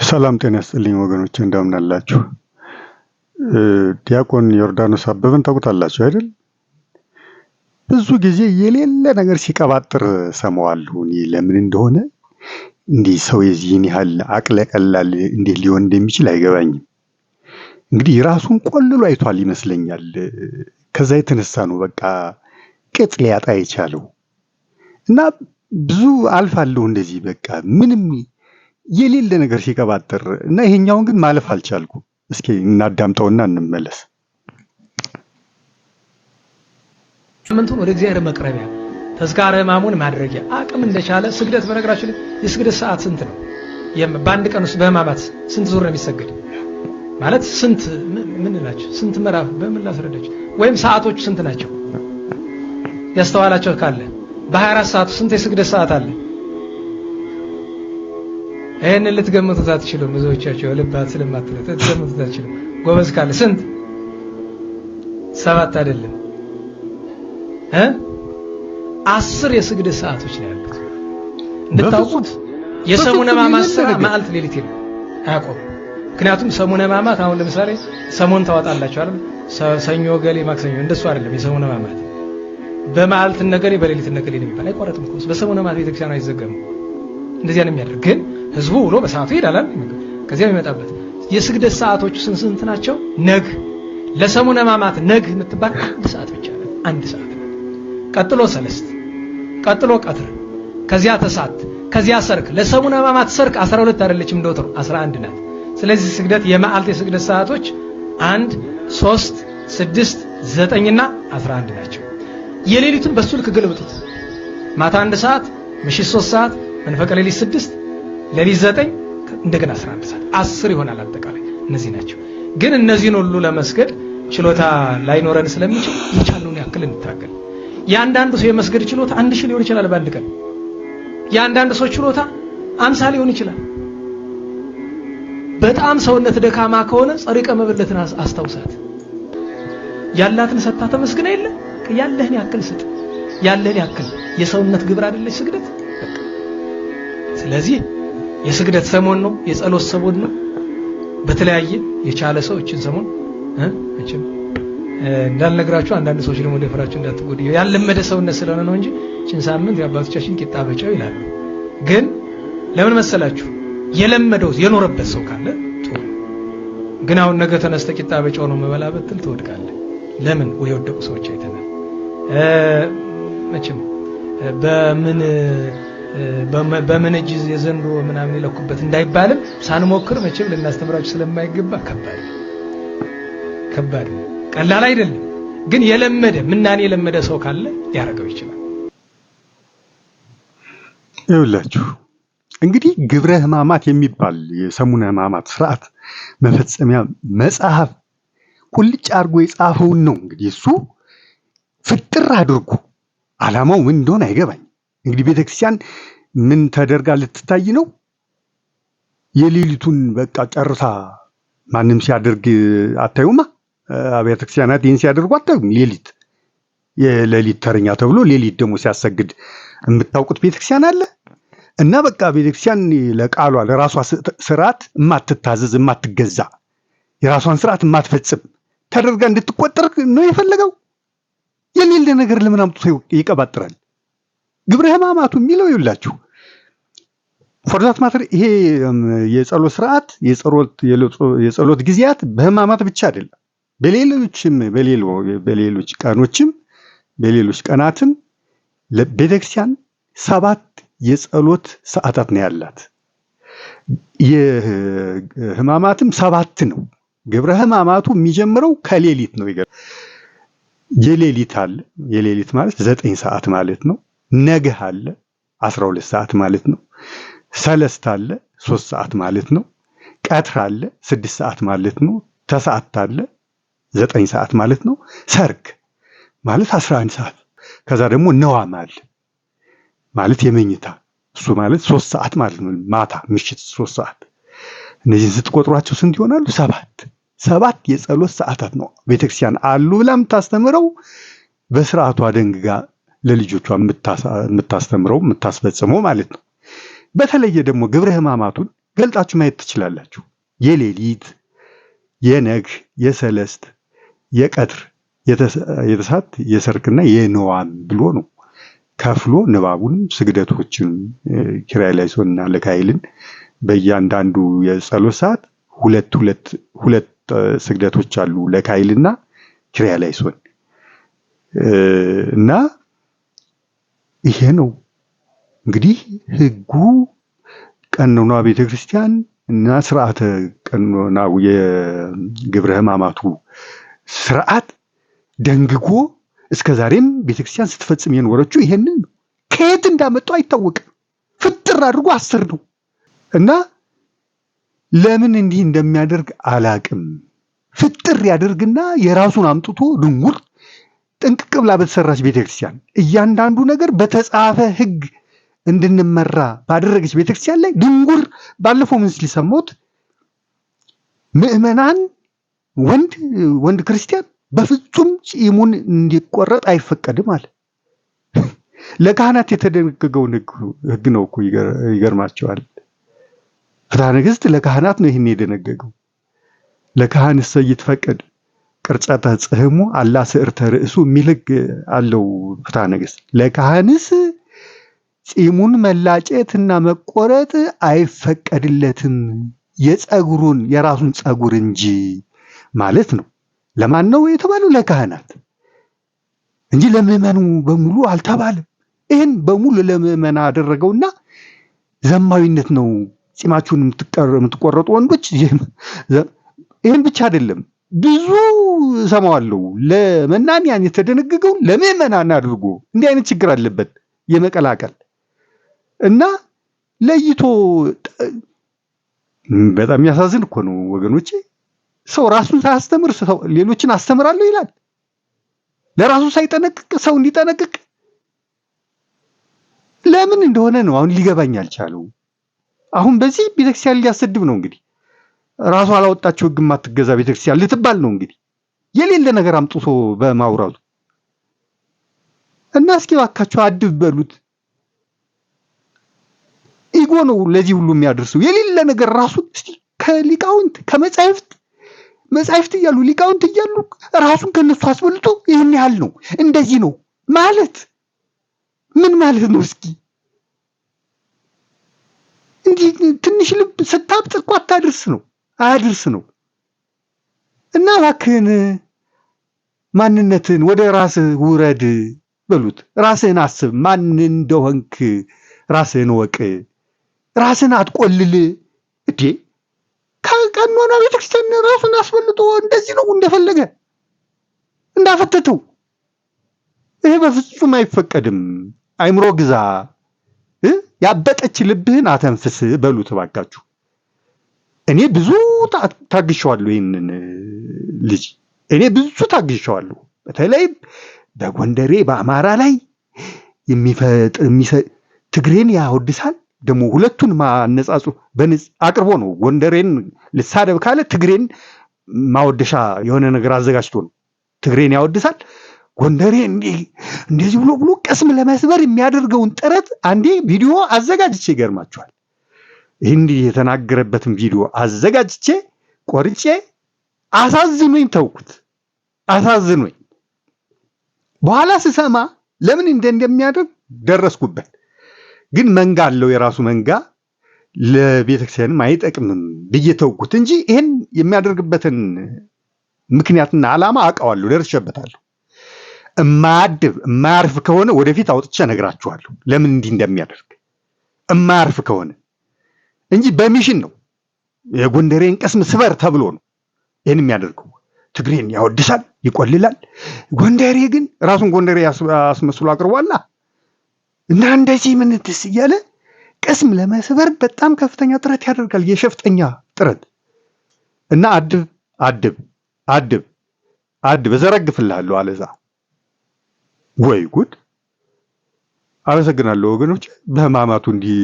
ሰላም ጤና ይስጥልኝ ወገኖች እንደምን አላችሁ? ዲያቆን ዮርዳኖስ አበበን ታውቁታላችሁ አይደል? ብዙ ጊዜ የሌለ ነገር ሲቀባጥር ሰማዋለሁ። እኔ ለምን እንደሆነ እንዲህ ሰው የዚህን ያህል አቅለ ቀላል እንዴት ሊሆን እንደሚችል አይገባኝም። እንግዲህ ራሱን ቆልሎ አይቷል ይመስለኛል። ከዛ የተነሳ ነው በቃ ቅጥ ሊያጣ የቻለው እና ብዙ አልፋለሁ እንደዚህ በቃ ምንም የሌለ ነገር ሲቀባጥር እና ይሄኛውን ግን ማለፍ አልቻልኩም። እስኪ እናዳምጠውና እንመለስ። ምንቱን ወደ እግዚአብሔር መቅረቢያ ተዝካረ ሕማሙን ማድረጊያ አቅም እንደቻለ ስግደት። በነገራችን ላይ የስግደት ሰዓት ስንት ነው? በአንድ ቀን ውስጥ በሕማማት ስንት ዙር ነው የሚሰገድ? ማለት ስንት ምን እላችሁ ስንት ምዕራፍ በምን ላስረዳችሁ? ወይም ሰዓቶቹ ስንት ናቸው? ያስተዋላችሁ ካለ በ24 ሰዓት ስንት የስግደት ሰዓት አለ? ይሄን ልትገምቱት አትችሉም። ብዙዎቻችሁ ልባት ስለማትሉት ልትገምቱት አትችሉም። ጎበዝ ካለ ስንት? 7 አይደለም 10 የስግደት ሰዓቶች ነው ያሉት። እንድታውቁት የሰሙነ ሕማማት ስራ መዓልት ሌሊት የለም አያቆም። ምክንያቱም ሰሙነ ሕማማት አሁን ለምሳሌ ሰሞን ታወጣላችሁ አይደል? ሰኞ ገሌ ማክሰኞ እንደሱ አይደለም። የሰሙነ ሕማማት በመዓልት ነገሌ በሌሊት ነገሌ ነው የሚባል አይቆረጥም እኮ። በሰሙነ ሕማማት ቤተክርስቲያን አይዘገም። እንደዚያ ነው የሚያደርግ። ግን ህዝቡ ብሎ በሰዓቱ ይሄዳል። ከዚያ የሚመጣበት የስግደት ሰዓቶቹ ስንት ናቸው? ነግ ለሰሙነ ሕማማት ነግ የምትባል 1 ሰዓት ብቻ ነው። 1 ሰዓት ነው። ቀጥሎ ሰለስት፣ ቀጥሎ ቀትር፣ ከዚያ ተሳት፣ ከዚያ ሰርክ። ለሰሙነ ሕማማት ሰርክ 12 አይደለችም እንደወትሮ 11 ናት። ስለዚህ ስግደት የመዓልት የስግደት ሰዓቶች 1 3 6 9 እና 11 ናቸው። የሌሊቱን በሱ ልክ ገልብጡት። ማታ 1 ሰዓት፣ ምሽት 3 ሰዓት፣ መንፈቀ ሌሊት 6፣ ሌሊት 9፣ እንደገና 11 ሰዓት 10 ይሆናል አጠቃላይ። እነዚህ ናቸው። ግን እነዚህን ሁሉ ለመስገድ ችሎታ ላይኖረን ስለሚችል የቻለውን ያክል እንታገል። ያንዳንዱ ሰው የመስገድ ችሎታ 1000 ሊሆን ይችላል በአንድ ቀን። ያንዳንዱ ሰው ችሎታ 50 ሊሆን ይችላል። በጣም ሰውነት ደካማ ከሆነ ጸሪቀ መበለትን አስታውሳት። ያላትን ሰጣ ተመስግና የለ ያለህን ያክል ስጥ። ያለህን ያክል የሰውነት ግብር አይደለች ስግደት። ስለዚህ የስግደት ሰሞን ነው፣ የጸሎት ሰሞን ነው። በተለያየ የቻለ ሰው እችን ሰሞን እችን እንዳልነግራችሁ አንዳንድ ሰዎች ደግሞ ደፈራችሁ እንዳትጎዱ ያለመደ ሰውነት ስለሆነ ነው እንጂ እችን ሳምንት የአባቶቻችን ቂጣ በጨው ይላሉ። ግን ለምን መሰላችሁ? የለመደው የኖረበት ሰው ካለ ጥሩ። ግን አሁን ነገ ተነስተ ቂጣ በጨው ነው መበላ ብትል ትወድቃለህ። ለምን? ወይ ወደቁ ሰዎች አይተናል። መቼም በምን እጅ የዘንዶ ምናምን ይለኩበት እንዳይባልም ሳንሞክር መቼም ልናስተምራችሁ ስለማይገባ ከባድ ቀላል አይደለም። ግን የለመደ ምናኔ የለመደ ሰው ካለ ሊያደርገው ይችላል። ይኸውላችሁ እንግዲህ ግብረ ሕማማት የሚባል የሰሙነ ሕማማት ስርዓት መፈጸሚያ መጽሐፍ ቁልጭ አድርጎ የጻፈውን ነው። እንግዲህ እሱ ፍጥር አድርጎ ዓላማው ምን እንደሆነ አይገባኝ። እንግዲህ ቤተክርስቲያን ምን ተደርጋ ልትታይ ነው? የሌሊቱን በቃ ጨርሳ ማንም ሲያደርግ አታዩማ። አብያተ ክርስቲያናት ይህን ሲያደርጉ አታዩም። ሌሊት የሌሊት ተረኛ ተብሎ ሌሊት ደግሞ ሲያሰግድ የምታውቁት ቤተክርስቲያን አለ? እና በቃ ቤተክርስቲያን ለቃሏ ለራሷ ስርዓት የማትታዘዝ የማትገዛ የራሷን ስርዓት የማትፈጽም ተደርጋ እንድትቆጠር ነው የፈለገው። የሌለ ነገር ለምን አምጥቶ ይቀባጥራል? ግብረ ሕማማቱ የሚለው ይውላችሁ ፎርዛት ማተር ይሄ የጸሎት ስርዓት የጸሎት ጊዜያት በሕማማት ብቻ አይደለም፣ በሌሎች ቀኖችም በሌሎች ቀናትም ለቤተክርስቲያን 7 የጸሎት ሰዓታት ነው ያላት። የሕማማትም 7 ነው። ግብረ ሕማማቱ የሚጀምረው ከሌሊት ነው። የሌሊት አለ። የሌሊት ማለት 9 ሰዓት ማለት ነው። ነገህ አለ 12 ሰዓት ማለት ነው። ሰለስት አለ 3 ሰዓት ማለት ነው። ቀትር አለ 6 ሰዓት ማለት ነው። ተሰዓት አለ 9 ሰዓት ማለት ነው። ሰርክ ማለት 11 ሰዓት። ከዛ ደግሞ ነዋም አለ ማለት የመኝታ እሱ ማለት 3 ሰዓት ማለት ነው። ማታ ምሽት 3 ሰዓት። እነዚህን ስትቆጥሯቸው ስንት ይሆናሉ? 7 የጸሎት ሰዓታት ነው ቤተክርስቲያን አሉ ብላ የምታስተምረው በስርዓቷ ደንግጋ ለልጆቿ የምታስተምረው የምታስፈጽመው ማለት ነው። በተለየ ደግሞ ግብረ ሕማማቱን ገልጣችሁ ማየት ትችላላችሁ። የሌሊት፣ የነግ፣ የሰለስት፣ የቀትር፣ የተሳት፣ የሰርክና የነዋም ብሎ ነው ከፍሎ ንባቡን ስግደቶችን ኪርያላይሶንና ለካይልን በእያንዳንዱ የጸሎት ሰዓት ሁለት ስግደቶች አሉ ለካይልና ኪርያላይሶን እና ይሄ ነው እንግዲህ ህጉ ቀኖና ቤተክርስቲያን እና ስርዓተ ቀኖናው የግብረ ሕማማቱ ስርዓት ደንግጎ እስከዛሬም ቤተክርስቲያን ስትፈጽም የኖረችው ይሄንን ከየት እንዳመጣው አይታወቅም። ፍጥር አድርጎ አስር ነው እና ለምን እንዲህ እንደሚያደርግ አላቅም። ፍጥር ያደርግና የራሱን አምጥቶ ድንጉር ጥንቅቅ ብላ በተሰራች ቤተክርስቲያን እያንዳንዱ ነገር በተጻፈ ህግ እንድንመራ ባደረገች ቤተክርስቲያን ላይ ድንጉር ባለፈው ምን ሲል ሰማሁት? ምዕመናን ወንድ ክርስቲያን በፍጹም ጺሙን እንዲቆረጥ አይፈቀድም አለ። ለካህናት የተደነገገውን ህግ ነው እኮ ይገርማቸዋል። ፍትሐ ነገሥት ለካህናት ነው ይህን የደነገገው። ለካህንሰ ይትፈቀድ ቅርጸተ ጽሕሙ አላ ስዕርተ ርእሱ የሚል ህግ አለው ፍትሐ ነገሥት። ለካህንስ ጺሙን መላጨትና መቆረጥ አይፈቀድለትም የራሱን ጸጉር እንጂ ማለት ነው። ለማን ነው የተባለው? ለካህናት እንጂ ለምዕመኑ በሙሉ አልተባለም። ይህን በሙሉ ለምዕመና አደረገውና ዘማዊነት ነው ጺማችሁን የምትቆረጡ ወንዶች። ይህን ብቻ አይደለም፣ ብዙ ሰማዋለሁ ለመናንያን የተደነገገው ለምዕመናን አድርጎ እንዲህ አይነት ችግር አለበት የመቀላቀል እና ለይቶ በጣም የሚያሳዝን እኮ ነው ወገኖቼ። ሰው ራሱን ሳያስተምር ሰው ሌሎችን አስተምራለሁ ይላል። ለራሱ ሳይጠነቅቅ ሰው እንዲጠነቅቅ ለምን እንደሆነ ነው አሁን ሊገባኝ አልቻለው። አሁን በዚህ ቤተክርስቲያን ሊያሰድብ ነው እንግዲህ። ራሱ አላወጣቸው ህግ ማትገዛ ቤተክርስቲያን ልትባል ነው እንግዲህ የሌለ ነገር አምጥቶ በማውራቱ እና እስኪ እባካችሁ አድብ በሉት። ኢጎ ነው ለዚህ ሁሉ የሚያደርሰው የሌለ ነገር ራሱን እስቲ ከሊቃውንት መጻሕፍት እያሉ ሊቃውንት እያሉ ራሱን ከነሱ አስበልጦ ይህን ያህል ነው እንደዚህ ነው ማለት ምን ማለት ነው? እስኪ እንዲህ ትንሽ ልብ ስታብጥ እኮ አያድርስ ነው እና እባክህን ማንነትን ወደ ራስህ ውረድ በሉት። ራስህን አስብ፣ ማን እንደሆንክ ራስህን ወቅ፣ ራስህን አትቆልል። እዴ ከቀኖና ቤተክርስቲያን ራሱን አስበልጦ እንደዚህ ነው እንደፈለገ እንዳፈተተው። ይሄ በፍጹም አይፈቀድም። አይምሮ ግዛ፣ ያበጠች ልብህን አተንፍስ በሉት እባካችሁ። እኔ ብዙ ታግሻዋለሁ ይህንን ልጅ ብዙ ታግሻዋለሁ። በተለይ በጎንደሬ በአማራ ላይ ትግሬን ያወድሳል። ደግሞ ሁለቱን ማነጻጹ አቅርቦ ነው። ጎንደሬን ልሳደብ ካለ ትግሬን ማወደሻ የሆነ ነገር አዘጋጅቶ ነው። ትግሬን ያወድሳል። ጎንደሬ እንደዚህ ብሎ ቀስም ለመስበር የሚያደርገውን ጥረት አንዴ ቪዲዮ አዘጋጅቼ ይገርማችኋል። ይህን የተናገረበትን ቪዲዮ አዘጋጅቼ ቆርጬ አሳዝኖኝ ተውኩት። አሳዝኖኝ በኋላ ስሰማ ለምን እንደሚያደርግ ደረስኩበት። ግን መንጋ አለው፣ የራሱ መንጋ ለቤተክርስቲያንም አይጠቅምም ብዬ ተውኩት እንጂ ይህን የሚያደርግበትን ምክንያትና ዓላማ አውቀዋለሁ፣ ደርሼበታለሁ። የማያርፍ ከሆነ ወደፊት አውጥቼ እነግራችኋለሁ ለምን እንዲህ እንደሚያደርግ። የማያርፍ ከሆነ እንጂ በሚሽን ነው የጎንደሬን ቀስም ስበር ተብሎ ነው ይህን የሚያደርገው። ትግሬን ያወድሳል፣ ይቆልላል። ጎንደሬ ግን ራሱን ጎንደሬ አስመስሎ አቅርቧላ እና እንደዚህ ምንትስ እያለ ቀስም ለመስበር በጣም ከፍተኛ ጥረት ያደርጋል፣ የሸፍጠኛ ጥረት እና አድብ እዘረግፍልሃለሁ አለዛ። ወይ ጉድ! አመሰግናለሁ ወገኖች በሕማማቱ እንዲህ